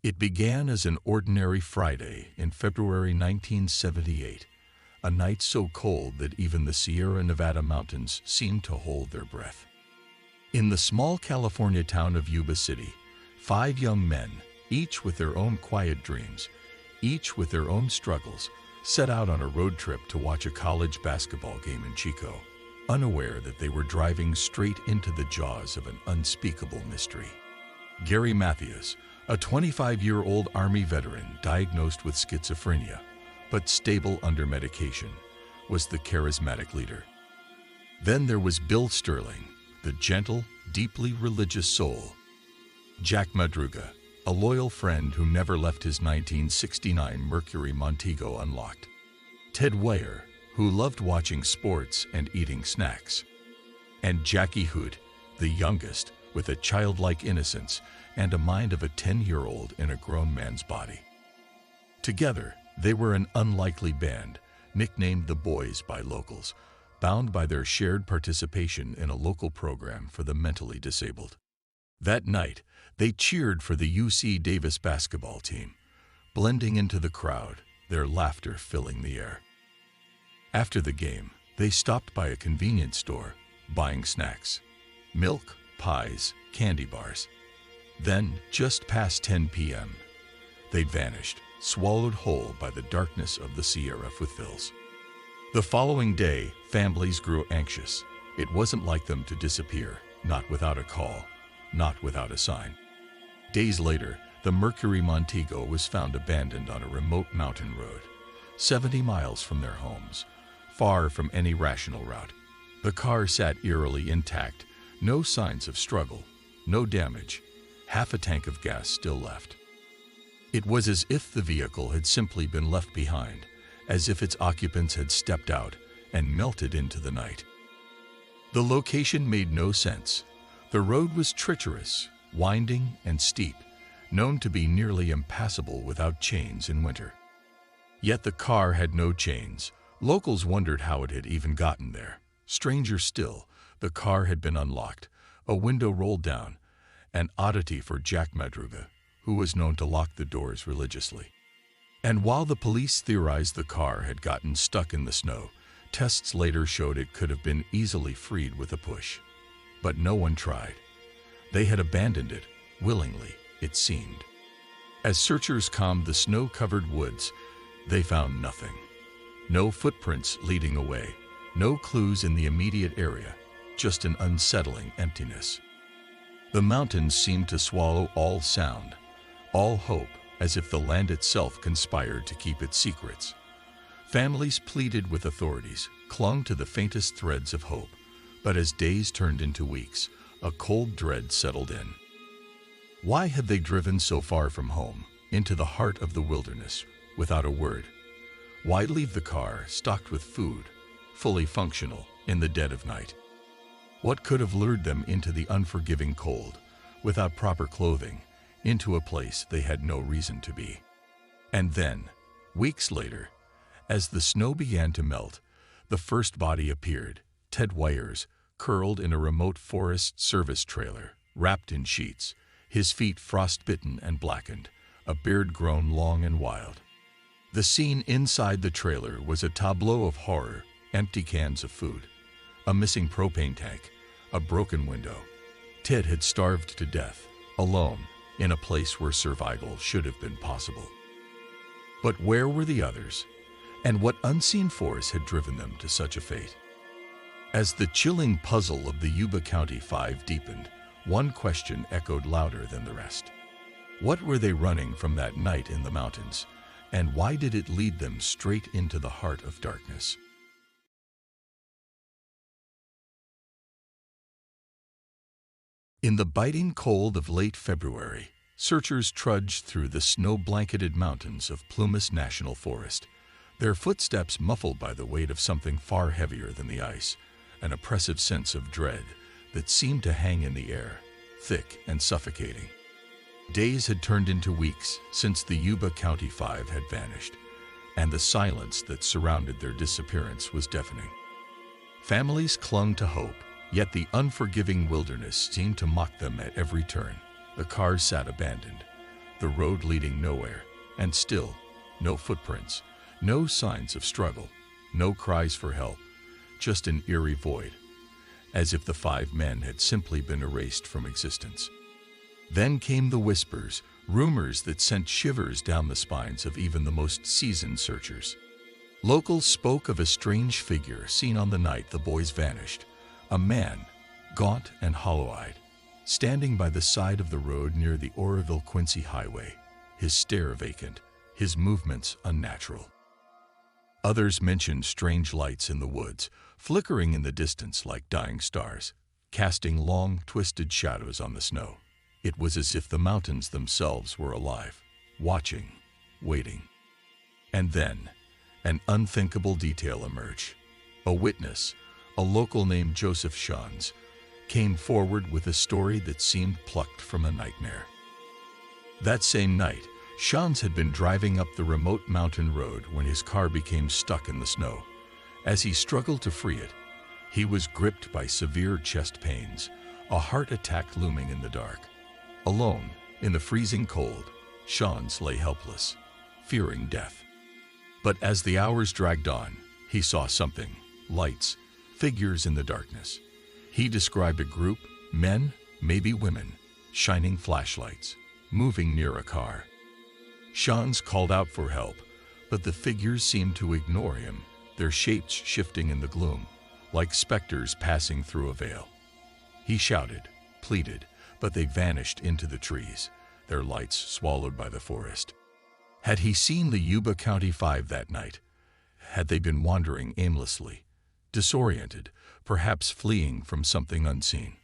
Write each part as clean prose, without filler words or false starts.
It began as an ordinary Friday in February 1978, a night so cold that even the Sierra Nevada mountains seemed to hold their breath. In the small California town of Yuba City, 5 young men, each with their own quiet dreams, each with their own struggles, set out on a road trip to watch a college basketball game in Chico, unaware that they were driving straight into the jaws of an unspeakable mystery. Gary Mathias, a 25-year-old Army veteran diagnosed with schizophrenia, but stable under medication, was the charismatic leader. Then there was Bill Sterling, the gentle, deeply religious soul. Jack Madruga, a loyal friend who never left his 1969 Mercury Montego unlocked. Ted Weyer, who loved watching sports and eating snacks. And Jackie Hoot, the youngest, with a childlike innocence and a mind of a 10-year-old in a grown man's body. Together, they were an unlikely band, nicknamed the Boys by locals, bound by their shared participation in a local program for the mentally disabled. That night, they cheered for the UC Davis basketball team, blending into the crowd, their laughter filling the air. After the game, they stopped by a convenience store, buying snacks, milk, pies, candy bars. Then, just past 10 p.m., they'd vanished, swallowed whole by the darkness of the Sierra foothills. The following day, families grew anxious. It wasn't like them to disappear, not without a call, not without a sign. Days later, the Mercury Montego was found abandoned on a remote mountain road, 70 miles from their homes, far from any rational route. The car sat eerily intact, no signs of struggle, no damage, half a tank of gas still left. It was as if the vehicle had simply been left behind, as if its occupants had stepped out and melted into the night. The location made no sense. The road was treacherous, winding, and steep, known to be nearly impassable without chains in winter. Yet the car had no chains. Locals wondered how it had even gotten there. Stranger still, the car had been unlocked, a window rolled down, an oddity for Jack Madruga, who was known to lock the doors religiously. And while the police theorized the car had gotten stuck in the snow, tests later showed it could have been easily freed with a push. But no one tried. They had abandoned it, willingly, it seemed. As searchers combed the snow-covered woods, they found nothing. No footprints leading away, no clues in the immediate area, just an unsettling emptiness. The mountains seemed to swallow all sound, all hope, as if the land itself conspired to keep its secrets. Families pleaded with authorities, clung to the faintest threads of hope, but as days turned into weeks, a cold dread settled in. Why had they driven so far from home, into the heart of the wilderness, without a word? Why leave the car, stocked with food, fully functional, in the dead of night? What could have lured them into the unforgiving cold, without proper clothing, into a place they had no reason to be? And then, weeks later, as the snow began to melt, the first body appeared, Ted Weyer's, curled in a remote Forest Service trailer, wrapped in sheets, his feet frostbitten and blackened, a beard grown long and wild. The scene inside the trailer was a tableau of horror: empty cans of food, a missing propane tank, a broken window. Ted had starved to death, alone, in a place where survival should have been possible. But where were the others? And what unseen force had driven them to such a fate? As the chilling puzzle of the Yuba County Five deepened, one question echoed louder than the rest. What were they running from that night in the mountains, and why did it lead them straight into the heart of darkness? In the biting cold of late February, searchers trudged through the snow-blanketed mountains of Plumas National Forest, their footsteps muffled by the weight of something far heavier than the ice, an oppressive sense of dread that seemed to hang in the air, thick and suffocating. Days had turned into weeks since the Yuba County Five had vanished, and the silence that surrounded their disappearance was deafening. Families clung to hope, yet the unforgiving wilderness seemed to mock them at every turn. The cars sat abandoned, the road leading nowhere, and still, no footprints, no signs of struggle, no cries for help, just an eerie void, as if the 5 men had simply been erased from existence. Then came the whispers, rumors that sent shivers down the spines of even the most seasoned searchers. Locals spoke of a strange figure seen on the night the boys vanished, a man, gaunt and hollow-eyed, standing by the side of the road near the Oroville-Quincy Highway, his stare vacant, his movements unnatural. Others mentioned strange lights in the woods, flickering in the distance like dying stars, casting long, twisted shadows on the snow. It was as if the mountains themselves were alive, watching, waiting. And then, an unthinkable detail emerged. A witness, a local named Joseph Shans, came forward with a story that seemed plucked from a nightmare. That same night, Shans had been driving up the remote mountain road when his car became stuck in the snow. As he struggled to free it, he was gripped by severe chest pains, a heart attack looming in the dark. Alone, in the freezing cold, Shans lay helpless, fearing death. But as the hours dragged on, he saw something, lights, figures in the darkness. He described a group, men, maybe women, shining flashlights, moving near a car. Shans called out for help, but the figures seemed to ignore him, their shapes shifting in the gloom, like specters passing through a veil. He shouted, pleaded, but they vanished into the trees, their lights swallowed by the forest. Had he seen the Yuba County Five that night? Had they been wandering aimlessly, disoriented, perhaps fleeing from something unseen?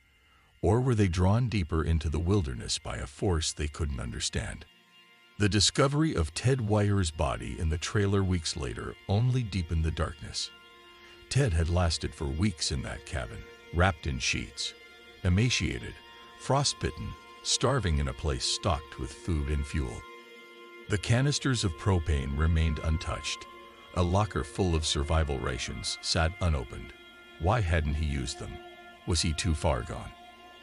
Or were they drawn deeper into the wilderness by a force they couldn't understand? The discovery of Ted Wyer's body in the trailer weeks later only deepened the darkness. Ted had lasted for weeks in that cabin, wrapped in sheets, emaciated, frostbitten, starving in a place stocked with food and fuel. The canisters of propane remained untouched. A locker full of survival rations sat unopened. Why hadn't he used them? Was he too far gone?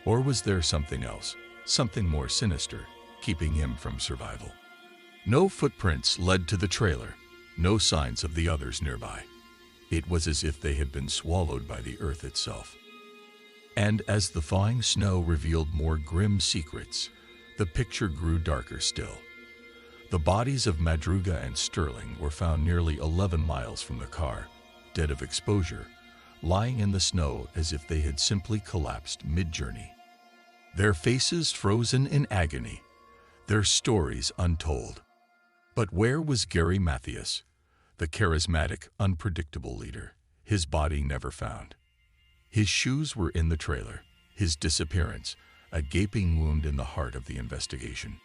Or was there something else, something more sinister, keeping him from survival? No footprints led to the trailer, no signs of the others nearby. It was as if they had been swallowed by the earth itself. And as the thawing snow revealed more grim secrets, the picture grew darker still. The bodies of Madruga and Sterling were found nearly 11 miles from the car, dead of exposure, lying in the snow as if they had simply collapsed mid-journey. Their faces frozen in agony, their stories untold. But where was Gary Mathias, the charismatic, unpredictable leader? His body never found. His shoes were in the trailer, his disappearance, a gaping wound in the heart of the investigation.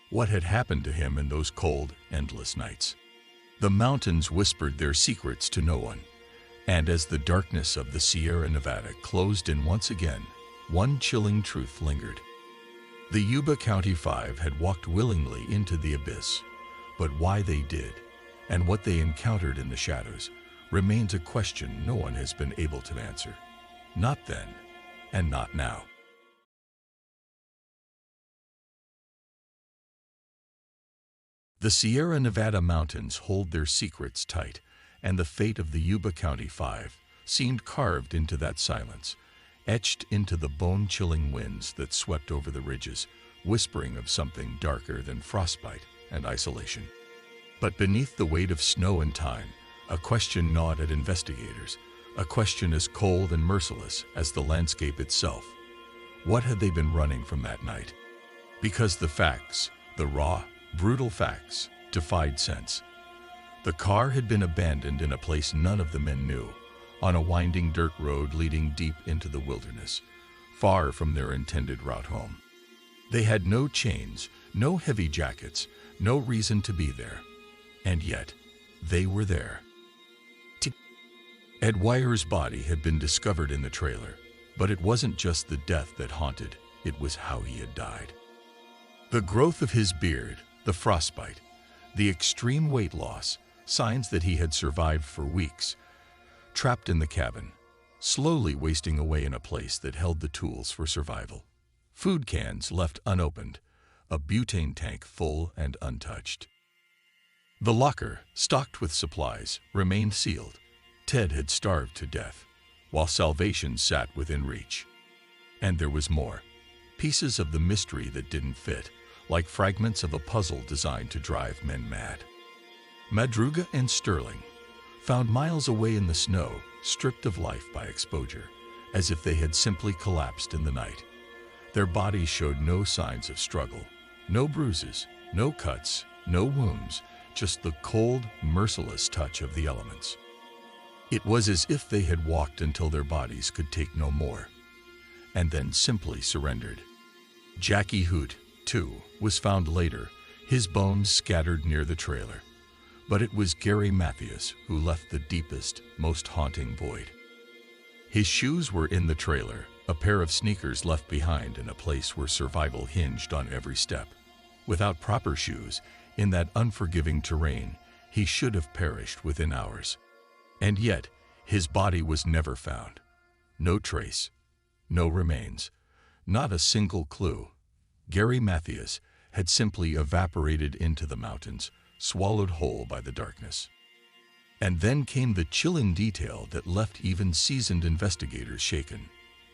What had happened to him in those cold, endless nights? The mountains whispered their secrets to no one, and as the darkness of the Sierra Nevada closed in once again, one chilling truth lingered. The Yuba County Five had walked willingly into the abyss, but why they did, and what they encountered in the shadows, remains a question no one has been able to answer. Not then, and not now. The Sierra Nevada mountains hold their secrets tight, and the fate of the Yuba County Five seemed carved into that silence, etched into the bone-chilling winds that swept over the ridges, whispering of something darker than frostbite and isolation. But beneath the weight of snow and time, a question gnawed at investigators, a question as cold and merciless as the landscape itself. What had they been running from that night? Because the facts, the raw, brutal facts, defied sense. The car had been abandoned in a place none of the men knew, on a winding dirt road leading deep into the wilderness, far from their intended route home. They had no chains, no heavy jackets, no reason to be there. And yet, they were there. Ed Wyer's body had been discovered in the trailer, but it wasn't just the death that haunted, it was how he had died. The growth of his beard, the frostbite, the extreme weight loss, signs that he had survived for weeks, trapped in the cabin, slowly wasting away in a place that held the tools for survival. Food cans left unopened, a butane tank full and untouched. The locker, stocked with supplies, remained sealed. Ted had starved to death, while salvation sat within reach. And there was more. Pieces of the mystery that didn't fit, like fragments of a puzzle designed to drive men mad. Madruga and Sterling, found miles away in the snow, stripped of life by exposure, as if they had simply collapsed in the night. Their bodies showed no signs of struggle, no bruises, no cuts, no wounds, just the cold, merciless touch of the elements. It was as if they had walked until their bodies could take no more, and then simply surrendered. Jackie Hoot, too, was found later, his bones scattered near the trailer. But it was Gary Mathias who left the deepest, most haunting void. His shoes were in the trailer, a pair of sneakers left behind in a place where survival hinged on every step. Without proper shoes, in that unforgiving terrain, he should have perished within hours. And yet, his body was never found. No trace, no remains, not a single clue. Gary Mathias had simply evaporated into the mountains, swallowed whole by the darkness. And then came the chilling detail that left even seasoned investigators shaken.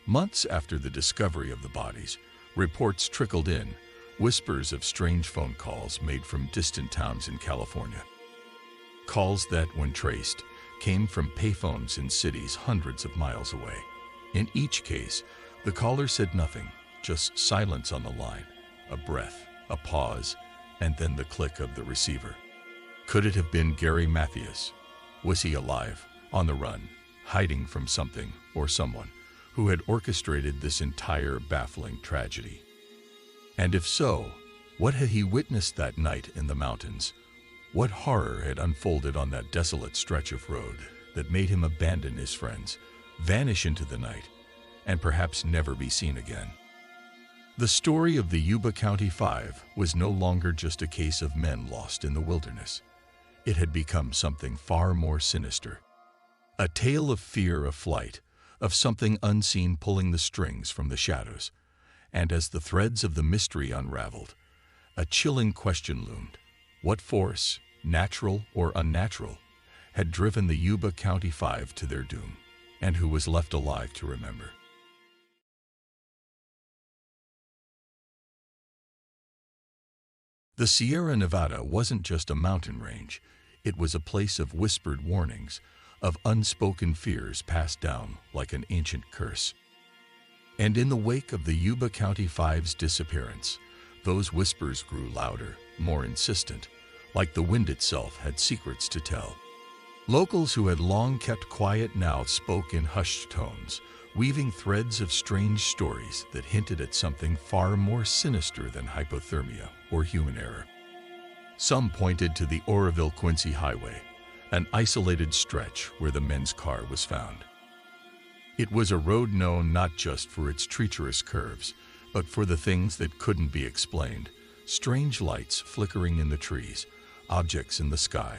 Months after the discovery of the bodies, reports trickled in, whispers of strange phone calls made from distant towns in California. Calls that, when traced, came from payphones in cities hundreds of miles away. In each case, the caller said nothing, just silence on the line, a breath, a pause, and then the click of the receiver. Could it have been Gary Mathias? Was he alive, on the run, hiding from something or someone who had orchestrated this entire baffling tragedy? And if so, what had he witnessed that night in the mountains? What horror had unfolded on that desolate stretch of road that made him abandon his friends, vanish into the night, and perhaps never be seen again? The story of the Yuba County Five was no longer just a case of men lost in the wilderness. It had become something far more sinister. A tale of fear of flight, of something unseen pulling the strings from the shadows. And as the threads of the mystery unraveled, a chilling question loomed. What force, natural or unnatural, had driven the Yuba County Five to their doom, and who was left alive to remember? The Sierra Nevada wasn't just a mountain range. It was a place of whispered warnings, of unspoken fears passed down like an ancient curse. And in the wake of the Yuba County Five's disappearance, those whispers grew louder, more insistent, like the wind itself had secrets to tell. Locals who had long kept quiet now spoke in hushed tones, weaving threads of strange stories that hinted at something far more sinister than hypothermia or human error. Some pointed to the Oroville-Quincy Highway, an isolated stretch where the men's car was found. It was a road known not just for its treacherous curves, but for the things that couldn't be explained, strange lights flickering in the trees, objects in the sky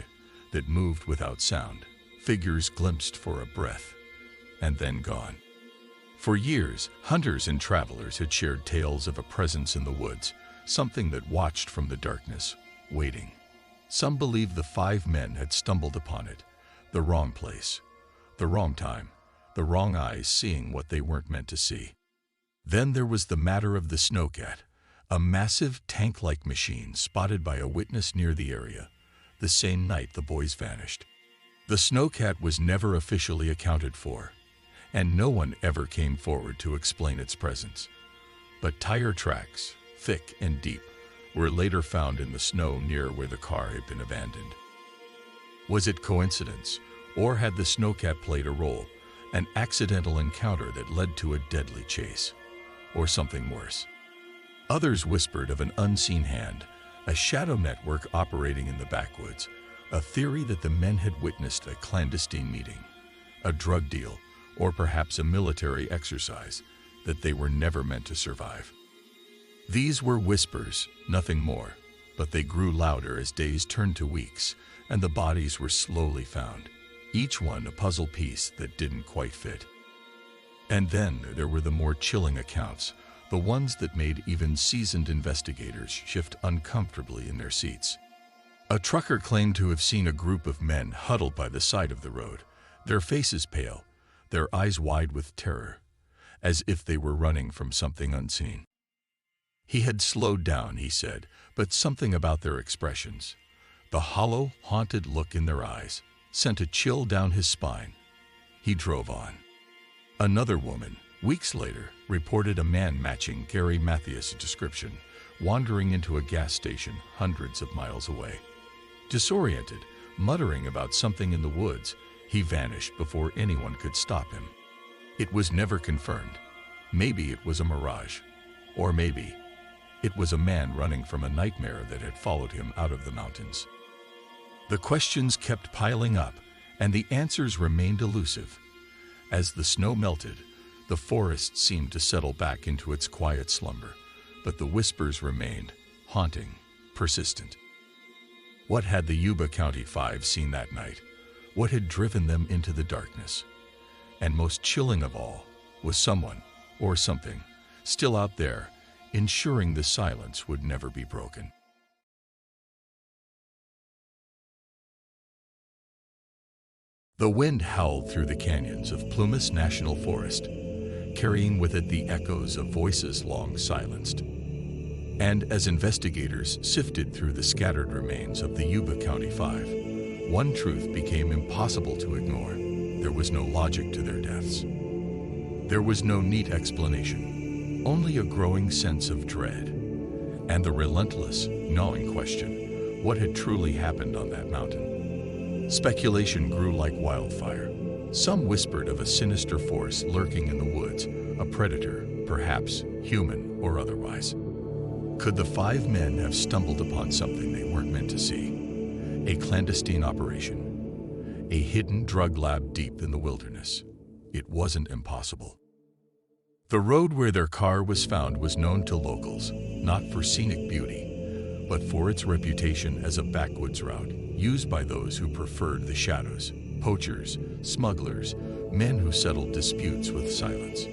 that moved without sound, figures glimpsed for a breath, and then gone. For years, hunters and travelers had shared tales of a presence in the woods, something that watched from the darkness, waiting. Some believed the five men had stumbled upon it, the wrong place, the wrong time, the wrong eyes seeing what they weren't meant to see. Then there was the matter of the snowcat, a massive tank-like machine spotted by a witness near the area, the same night the boys vanished. The snowcat was never officially accounted for, and no one ever came forward to explain its presence. But tire tracks, thick and deep, were later found in the snow near where the car had been abandoned. Was it coincidence, or had the snowcat played a role, an accidental encounter that led to a deadly chase, or something worse? Others whispered of an unseen hand, a shadow network operating in the backwoods, a theory that the men had witnessed a clandestine meeting, a drug deal, or perhaps a military exercise that they were never meant to survive. These were whispers, nothing more, but they grew louder as days turned to weeks, and the bodies were slowly found, each one a puzzle piece that didn't quite fit. And then there were the more chilling accounts the ones that made even seasoned investigators shift uncomfortably in their seats. A trucker claimed to have seen a group of men huddled by the side of the road, their faces pale, their eyes wide with terror, as if they were running from something unseen. He had slowed down, he said, but something about their expressions, the hollow, haunted look in their eyes, sent a chill down his spine. He drove on. Another woman, weeks later, reported a man matching Gary Mathias' description, wandering into a gas station hundreds of miles away. Disoriented, muttering about something in the woods, he vanished before anyone could stop him. It was never confirmed. Maybe it was a mirage, or maybe it was a man running from a nightmare that had followed him out of the mountains. The questions kept piling up, and the answers remained elusive. As the snow melted, the forest seemed to settle back into its quiet slumber, but the whispers remained, haunting, persistent. What had the Yuba County Five seen that night? What had driven them into the darkness? And most chilling of all, was someone, or something, still out there, ensuring the silence would never be broken. The wind howled through the canyons of Plumas National Forest, carrying with it the echoes of voices long silenced. And as investigators sifted through the scattered remains of the Yuba County Five, one truth became impossible to ignore. There was no logic to their deaths. There was no neat explanation, only a growing sense of dread, and the relentless, gnawing question, what had truly happened on that mountain? Speculation grew like wildfire. Some whispered of a sinister force lurking in the woods, a predator, perhaps human or otherwise. Could the five men have stumbled upon something they weren't meant to see? A clandestine operation, a hidden drug lab deep in the wilderness. It wasn't impossible. The road where their car was found was known to locals, not for scenic beauty, but for its reputation as a backwoods route used by those who preferred the shadows, poachers, smugglers, men who settled disputes with silence.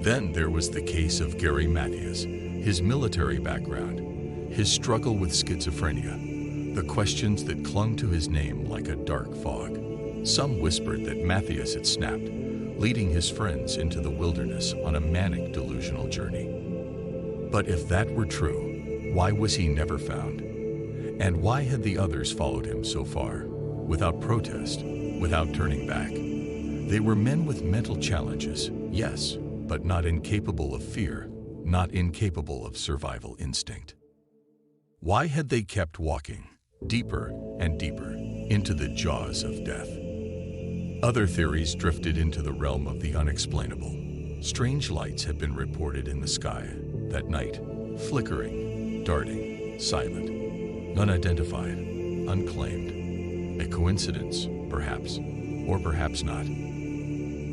Then there was the case of Gary Mathias, his military background, his struggle with schizophrenia, the questions that clung to his name like a dark fog. Some whispered that Mathias had snapped, leading his friends into the wilderness on a manic delusional journey. But if that were true, why was he never found? And why had the others followed him so far, without protest, without turning back? They were men with mental challenges, yes, but not incapable of fear, not incapable of survival instinct. Why had they kept walking, deeper and deeper, into the jaws of death? Other theories drifted into the realm of the unexplainable. Strange lights had been reported in the sky that night, flickering, darting, silent, unidentified, unclaimed. A coincidence, perhaps, or perhaps not.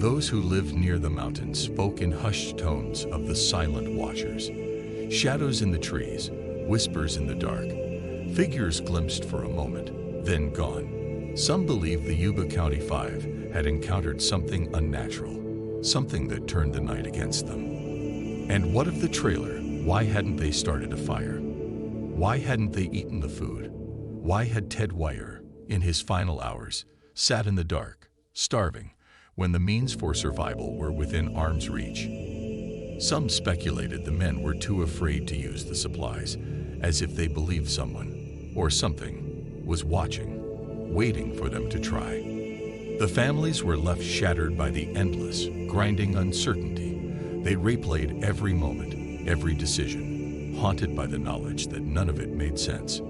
Those who lived near the mountains spoke in hushed tones of the silent watchers. Shadows in the trees, whispers in the dark, figures glimpsed for a moment, then gone. Some believed the Yuba County Five had encountered something unnatural, something that turned the night against them. And what of the trailer? Why hadn't they started a fire? Why hadn't they eaten the food? Why had Ted Wire, in his final hours, sat in the dark, starving, when the means for survival were within arm's reach? Some speculated the men were too afraid to use the supplies, as if they believed someone, or something, was watching, waiting for them to try. The families were left shattered by the endless, grinding uncertainty. They replayed every moment, every decision, haunted by the knowledge that none of it made sense.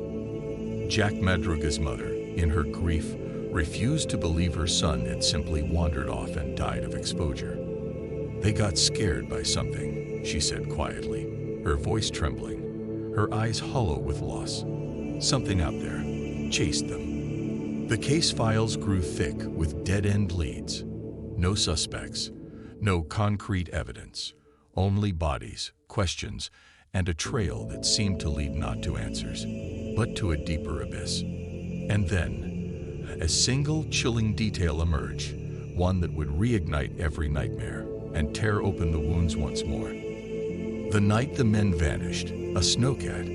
Jack Madruga's mother, in her grief, refused to believe her son had simply wandered off and died of exposure. They got scared by something, she said quietly, her voice trembling, her eyes hollow with loss. Something out there chased them. The case files grew thick with dead-end leads. No suspects, no concrete evidence, only bodies, questions, and a trail that seemed to lead not to answers, but to a deeper abyss. And then, a single chilling detail emerged, one that would reignite every nightmare and tear open the wounds once more. The night the men vanished, a snowcat,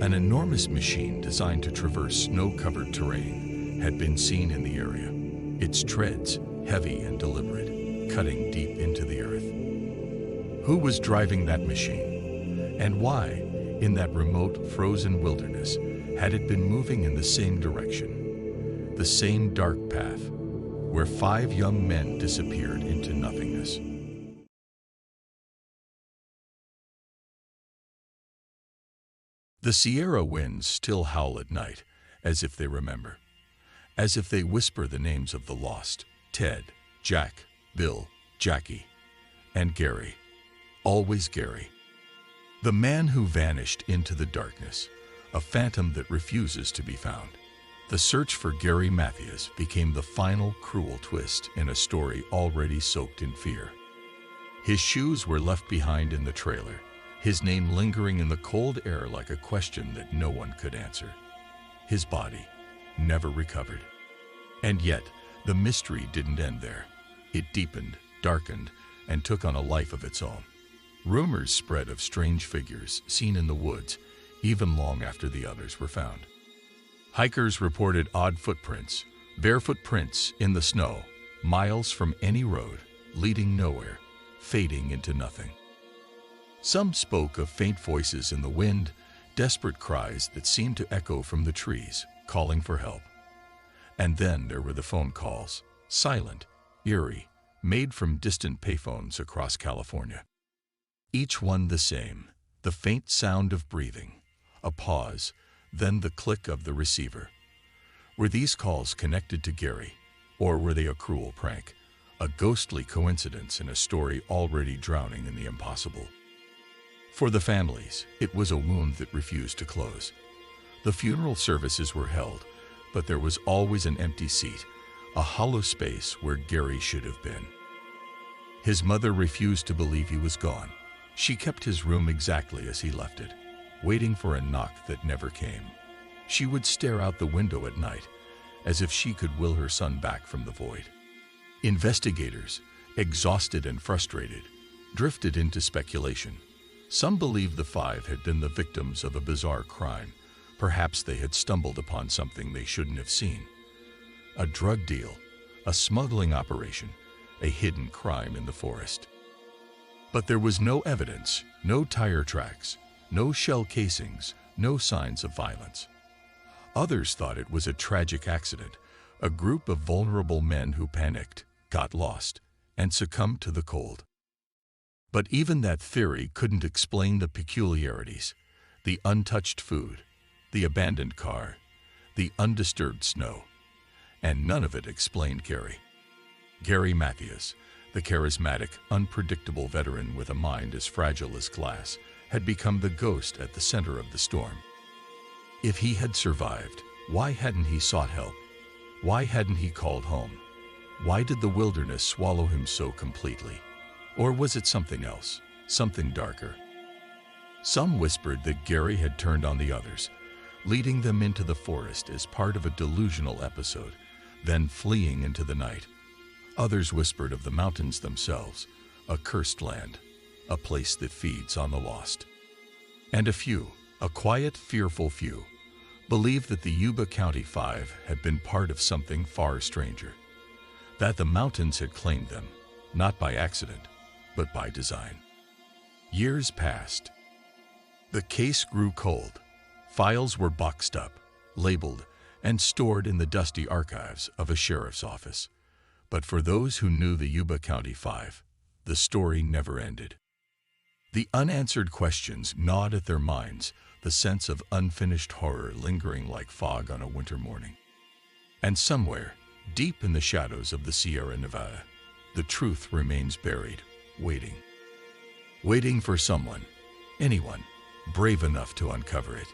an enormous machine designed to traverse snow-covered terrain, had been seen in the area. Its treads, heavy and deliberate, cutting deep into the earth. Who was driving that machine? And why, in that remote, frozen wilderness, had it been moving in the same direction? The same dark path, where 5 young men disappeared into nothingness. The Sierra winds still howl at night, as if they remember, as if they whisper the names of the lost: Ted, Jack, Bill, Jackie, and Gary. Always Gary. The man who vanished into the darkness, a phantom that refuses to be found. The search for Gary Mathias became the final cruel twist in a story already soaked in fear. His shoes were left behind in the trailer, his name lingering in the cold air like a question that no one could answer. His body, never recovered. And yet, the mystery didn't end there. It deepened, darkened, and took on a life of its own. Rumors spread of strange figures seen in the woods, even long after the others were found. Hikers reported odd footprints, barefoot prints in the snow, miles from any road, leading nowhere, fading into nothing. Some spoke of faint voices in the wind, desperate cries that seemed to echo from the trees, calling for help. And then there were the phone calls, silent, eerie, made from distant payphones across California. Each one the same, the faint sound of breathing, a pause, then the click of the receiver. Were these calls connected to Gary, or were they a cruel prank, a ghostly coincidence in a story already drowning in the impossible? For the families, it was a wound that refused to close. The funeral services were held, but there was always an empty seat, a hollow space where Gary should have been. His mother refused to believe he was gone. She kept his room exactly as he left it, waiting for a knock that never came. She would stare out the window at night, as if she could will her son back from the void. Investigators, exhausted and frustrated, drifted into speculation. Some believed the 5 had been the victims of a bizarre crime. Perhaps they had stumbled upon something they shouldn't have seen. A drug deal, a smuggling operation, a hidden crime in the forest. But there was no evidence, no tire tracks, no shell casings, no signs of violence. Others thought it was a tragic accident, a group of vulnerable men who panicked, got lost, and succumbed to the cold. But even that theory couldn't explain the peculiarities, the untouched food, the abandoned car, the undisturbed snow. And none of it explained Gary. Gary Mathias, the charismatic, unpredictable veteran with a mind as fragile as glass, had become the ghost at the center of the storm. If he had survived, why hadn't he sought help? Why hadn't he called home? Why did the wilderness swallow him so completely? Or was it something else, something darker? Some whispered that Gary had turned on the others, leading them into the forest as part of a delusional episode, then fleeing into the night. Others whispered of the mountains themselves, a cursed land, a place that feeds on the lost. And a few, a quiet, fearful few, believed that the Yuba County Five had been part of something far stranger, that the mountains had claimed them, not by accident, but by design. Years passed. The case grew cold. Files were boxed up, labeled, and stored in the dusty archives of a sheriff's office. But for those who knew the Yuba County Five, the story never ended. The unanswered questions gnawed at their minds, the sense of unfinished horror lingering like fog on a winter morning. And somewhere, deep in the shadows of the Sierra Nevada, the truth remains buried, waiting for someone, anyone, brave enough to uncover it.